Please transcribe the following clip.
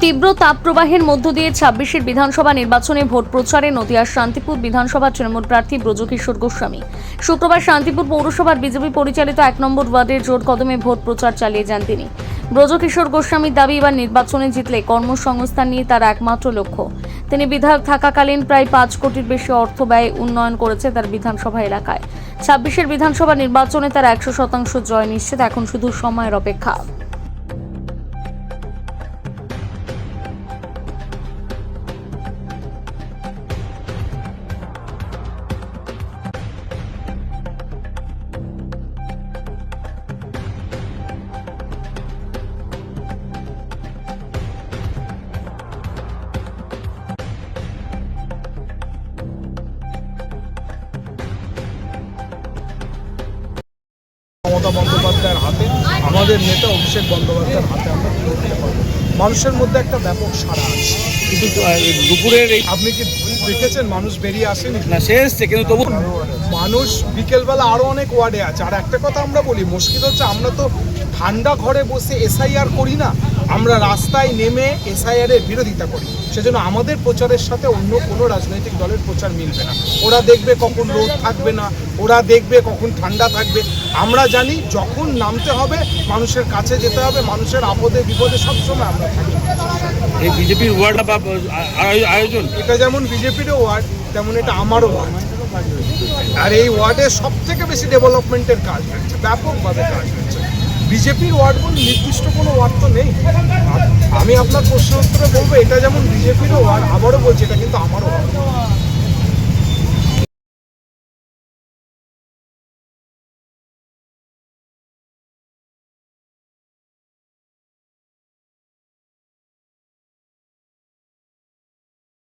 তীব্র তাপপ্রবাহের মধ্য দিয়ে ২৬-এর বিধানসভা নির্বাচনে ভোট প্রচারে নদিয়ার শান্তিপুর বিধানসভা তৃণমূল প্রার্থী ব্রজকিশোর গোস্বামী শুক্রবার শান্তিপুর পৌরসভার বিজেপি পরিচালিত ১ নম্বর ওয়ার্ডের জোর কদমে ভোট প্রচার চালিয়ে যান তিনি। ব্রজকিশোর গোস্বামীর দাবি, এবার নির্বাচনে জিতলে কর্মসংস্থান নিয়ে তার একমাত্র লক্ষ্য। তিনি বিধায়ক থাকাকালীন প্রায় ৫ কোটির বেশি অর্থ ব্যয় উন্নয়ন করেছে তার বিধানসভা এলাকায়। ২৬-এর বিধানসভা নির্বাচনে তার ১০০% জয় নিশ্চিত, এখন শুধু সময়ের অপেক্ষা। মমতা বন্দ্যোপাধ্যায়ের হাতে, আমাদের নেতা অভিষেক বন্দ্যোপাধ্যায়ের হাতে আমরা তুলে দিতে পারবো। মানুষের মধ্যে একটা ব্যাপক সাড়া আছে, কিন্তু দুপুরের এই আপনি কি দেখেছেন মানুষ বেরিয়ে আসেনি? না সে এসছে, কিন্তু তবু মানুষ বিকেলবেলা আরো অনেক ওয়ার্ডে আছে। আর একটা কথা আমরা বলি, মুশকিল হচ্ছে আমরা তো ঠান্ডা ঘরে বসে এসআইআর করি না, আমরা রাস্তায় নেমে এসআইআর এর বিরোধিতা করি। সেজন্য আমাদের প্রচারের সাথে অন্য কোনো রাজনৈতিক দলের প্রচার মিলবে না। ওরা দেখবে কখন রোদ থাকবে না, ওরা দেখবে কখন ঠান্ডা থাকবে। আমরা জানি যখন নামতে হবে, মানুষের কাছে যেতে হবে, মানুষের আপদে বিপদে সবসময় আমরা থাকি। এই বিজেপির ওয়ার্ড বা আয়োজন, এটা যেমন বিজেপিরও ওয়ার্ড, তেমন এটা আমারও ওয়ার্ড। আর এই ওয়ার্ডে সব থেকে বেশি ডেভেলপমেন্টের কাজ হচ্ছে, ব্যাপকভাবে কাজ হচ্ছে। বিজেপির ওয়ার্ড বলে নির্দিষ্ট কোনো ওয়ার্ড তো নেই। আমি আপনার প্রশ্ন উত্তরে বলবো, এটা যেমন বিজেপিরও ওয়ার্ড, আবারও বলছি এটা কিন্তু আমারও ওয়ার্ড।